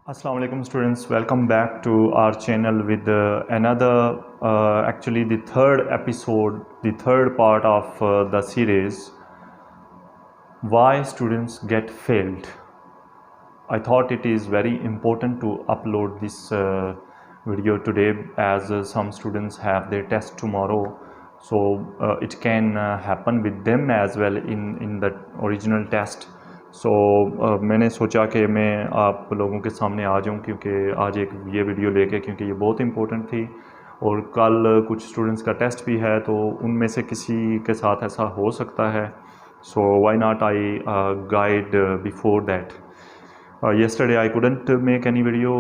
Assalamu alaikum students, welcome back to our channel with another actually the third episode, the third part of the series why students get failed. I thought it is very important to upload this video today as some students have their test tomorrow, so it can happen with them as well in the original test. सो मैंने सोचा कि मैं आप लोगों के सामने आ जाऊं क्योंकि आज एक ये वीडियो लेके क्योंकि ये बहुत इम्पोर्टेंट थी और कल कुछ स्टूडेंट्स का टेस्ट भी है तो उनमें से किसी के साथ ऐसा हो सकता है. So why not I guide before that. Yesterday I couldn't make any video,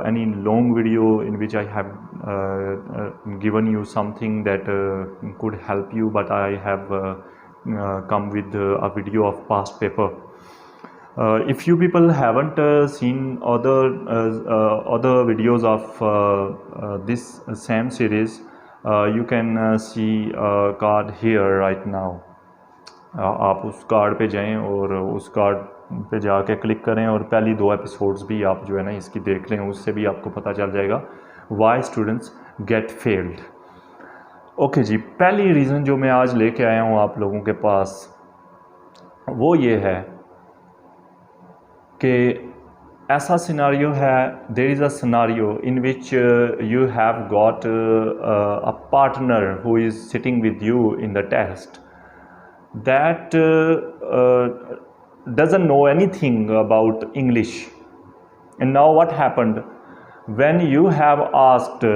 any long video in which I have given you something that could help you, but I have come with a video of past paper. If you people haven't seen other videos of this same series, you can see a card here right now. आप उस card पे जाएं और उस card पे जाके click करें और पहली 2 एपिसोड्स भी आप जो है ना इसकी देख लें, उससे भी आपको पता चल जाएगा why students get failed. Okay जी, पहली रीज़न जो मैं आज लेके आया हूँ आप लोगों के पास वो ये है कि ऐसा सिनारियो है, there is a scenario in which you have got a partner who is sitting with you in the test that doesn't know anything about English. And now what happened when you have asked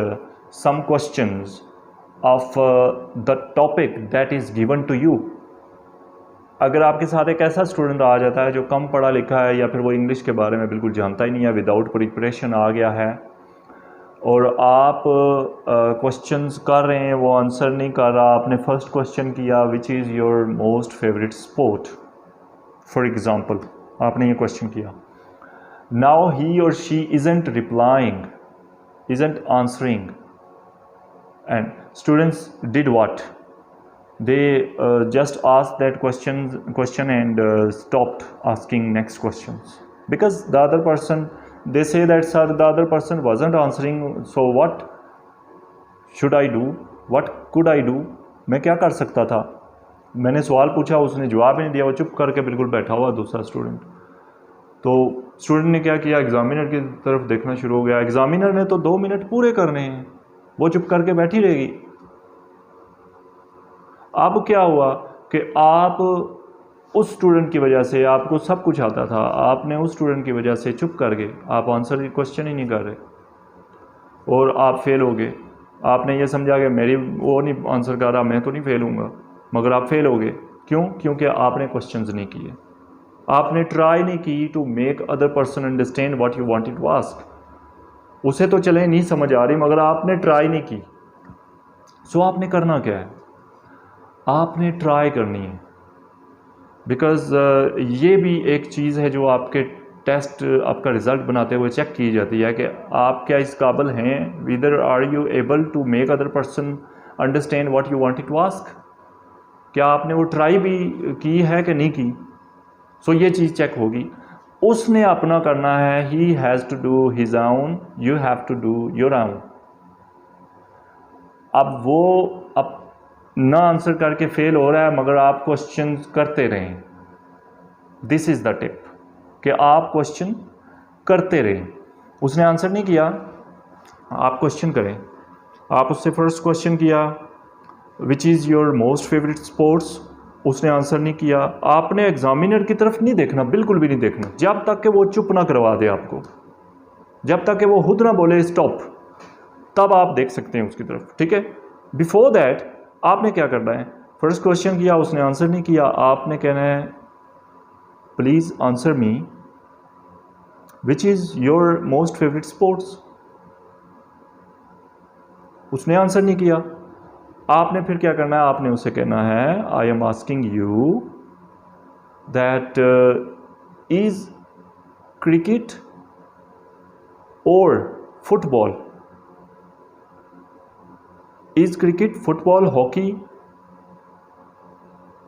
some questions of the topic that is given to you. अगर आपके साथ एक ऐसा student आ जाता है जो कम पढ़ा लिखा है या फिर वो इंग्लिश के बारे में बिल्कुल जानता ही नहीं है, विदाउट प्रिपरेशन आ गया है और आप क्वेश्चंस कर रहे हैं, वो आंसर नहीं कर रहा. आपने फर्स्ट क्वेश्चन किया which is your most favourite sport, for example आपने ये क्वेश्चन किया. नाउ ही और she isn't replying, isn't answering, and students did what, they just asked that question and stopped asking next questions because the other person, they say that sir the other person wasn't answering, so what should I do, what could I do. मैं क्या कर सकता था, मैंने सवाल पूछा उसने जवाब नहीं दिया, वो चुप करके बिल्कुल बैठा हुआ दूसरा स्टूडेंट. तो स्टूडेंट ने क्या किया, एग्जामिनर की तरफ देखना शुरू हो गया. एग्जामिनर ने तो 2 मिनट पूरे करने हैं, वो चुप करके बैठी रहेगी. अब क्या हुआ कि आप उस स्टूडेंट की वजह से, आपको सब कुछ आता था, आपने उस स्टूडेंट की वजह से चुप कर गए, आप आंसर की क्वेश्चन ही नहीं कर रहे और आप फेल हो गए. आपने ये समझा कि मेरी वो नहीं आंसर कर रहा, मैं तो नहीं फेल हूँगा, मगर आप फेल हो गए. क्यों? क्योंकि आपने क्वेश्चंस नहीं किए, आपने ट्राई नहीं की to make other person understand what you wanted to ask. उसे तो चले नहीं समझ आ रही मगर आपने ट्राई नहीं की. सो आपने करना क्या है, आपने ट्राई करनी है. बिकॉज़ ये भी एक चीज़ है जो आपके टेस्ट, आपका रिज़ल्ट बनाते हुए चेक की जाती है कि आप क्या इस काबिल हैं, whether are you able to make other person understand what you wanted to ask. क्या आपने वो ट्राई भी की है कि नहीं की. सो ये चीज़ चेक होगी. उसने अपना करना है, he has to do his own, you have to do your own. अब वो अब ना आंसर करके फेल हो रहा है मगर आप क्वेश्चन करते रहें. दिस इज़ द टिप कि आप क्वेश्चन करते रहें. उसने आंसर नहीं किया, आप क्वेश्चन करें. आप उससे फर्स्ट क्वेश्चन किया which is your most favourite sports, उसने आंसर नहीं किया. आपने एग्जामिनर की तरफ नहीं देखना, बिल्कुल भी नहीं देखना, जब तक कि वो चुप ना करवा दे आपको, जब तक कि वो खुद ना बोले स्टॉप, तब आप देख सकते हैं उसकी तरफ. ठीक है, बिफोर दैट आपने क्या करना है, फर्स्ट क्वेश्चन किया, उसने आंसर नहीं किया, आपने कहना है please answer me which is your most favourite sports. उसने आंसर नहीं किया, आपने फिर क्या करना है, आपने उसे कहना है I am asking you that is cricket और football, is cricket, football, hockey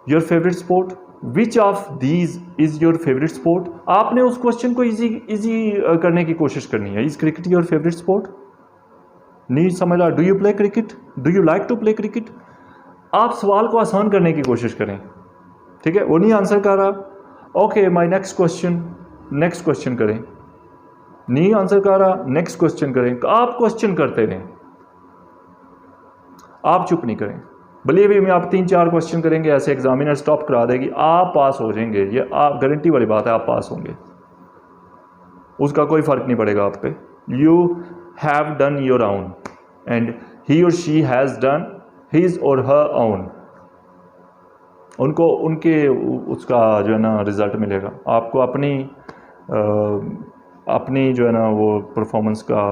your favorite sport. Which of these is your favourite sport. आपने उस क्वेश्चन को इजी करने की कोशिश करनी है। Is cricket your favourite sport? नहीं समझ रहा। Do you play cricket? Do you like to play cricket? आप सवाल को आसान करने की कोशिश करें, ठीक है। वो नहीं आंसर कर रहा, ओके माय नेक्स्ट क्वेश्चन करें। नहीं आंसर कर रहा, नेक्स्ट क्वेश्चन करें। आप क्वेश्चन करते रहें, आप चुप नहीं करें। बिलीव मी, आप 3-4 क्वेश्चन करेंगे, ऐसे एग्जामिनर स्टॉप करा देगी, आप पास हो जाएंगे। ये आप गारंटी वाली बात है, आप पास होंगे, उसका कोई फर्क नहीं पड़ेगा आप पे। You have done your own and he और शी हैज़ डन हिज और हर ओन। उनको उनके उसका जो है ना रिज़ल्ट मिलेगा। आपको अपनी जो है ना वो परफॉर्मेंस का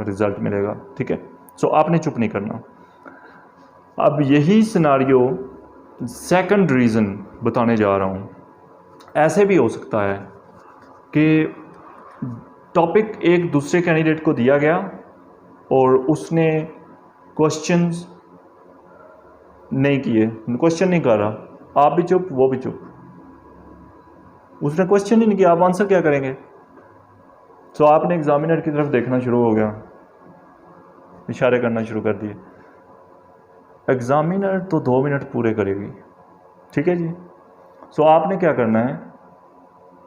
रिज़ल्ट मिलेगा, ठीक है। सो आपने चुप नहीं करना। अब यही सिनारियो सेकंड रीज़न बताने जा रहा हूँ। ऐसे भी हो सकता है कि टॉपिक एक दूसरे कैंडिडेट को दिया गया और उसने क्वेश्चंस नहीं किए, क्वेश्चन नहीं कर रहा, आप भी चुप वो भी चुप, उसने क्वेश्चन ही नहीं किया, आप आंसर क्या करेंगे? सो आपने एग्जामिनर की तरफ देखना शुरू हो गया, इशारे करना शुरू कर दिए। एग्जामिनर तो 2 मिनट पूरे करेगी, ठीक है जी। सो आपने क्या करना है,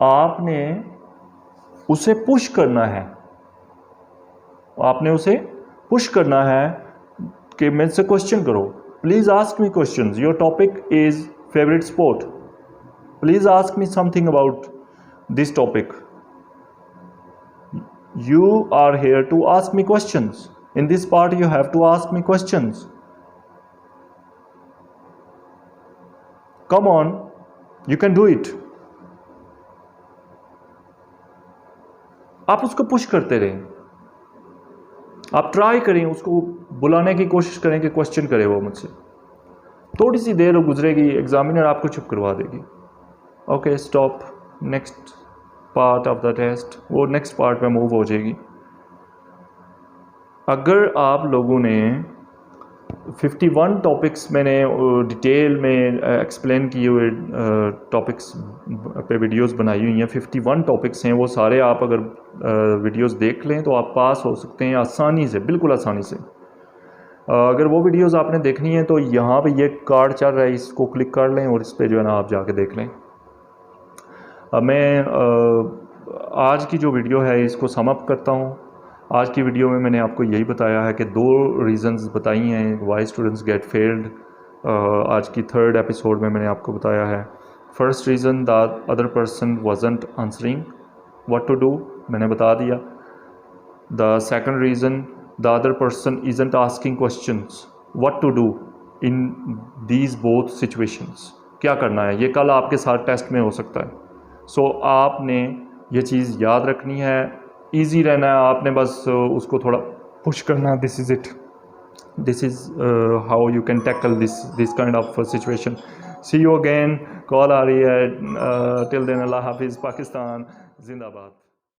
आपने उसे पुश करना है, आपने उसे पुश करना है कि मेरे से क्वेश्चन करो, please ask me questions, your topic is favourite sport, please ask me something about this topic, you are here to ask me questions. In this part you have to ask me questions. Come on, you can do it. आप उसको push करते रहें, आप try करें, उसको बुलाने की कोशिश करें कि क्वेश्चन करे वो मुझसे। थोड़ी सी देर गुजरेगी, एग्जामिनर आपको चुप करवा देगी। Okay stop, next part of the test, वो नेक्स्ट पार्ट में मूव हो जाएगी। अगर आप लोगों ने 51 टॉपिक्स मैंने डिटेल में एक्सप्लेन किए हुए टॉपिक्स पे वीडियोस बनाई हुई हैं, 51 टॉपिक्स हैं, वो सारे आप अगर वीडियोस देख लें तो आप पास हो सकते हैं आसानी से, बिल्कुल आसानी से। अगर वो वीडियोस आपने देखनी है तो यहाँ पे ये कार्ड चल रहा है, इसको क्लिक कर लें और इस पर जो है ना आप जाके देख लें। मैं आज की जो वीडियो है इसको सम अप करता हूँ। आज की वीडियो में मैंने आपको यही बताया है कि 2 रीज़न्स बताई हैं वाई स्टूडेंट्स गेट फेल्ड। आज की 3rd एपिसोड में मैंने आपको बताया है। First reason, the other person wasn't answering what to do, मैंने बता दिया। The second reason, the other person isn't asking questions, what to do in these both situations, क्या करना है। ये कल आपके साथ टेस्ट में हो सकता है। सो आपने ये चीज़ याद रखनी है, ईजी रहना है, आपने बस उसको थोड़ा पुश करना है। This is it, this is how you can tackle this kind of situation. See you again, call आ रही है। टिल देन अल्लाह हाफिज़, पाकिस्तान जिंदाबाद।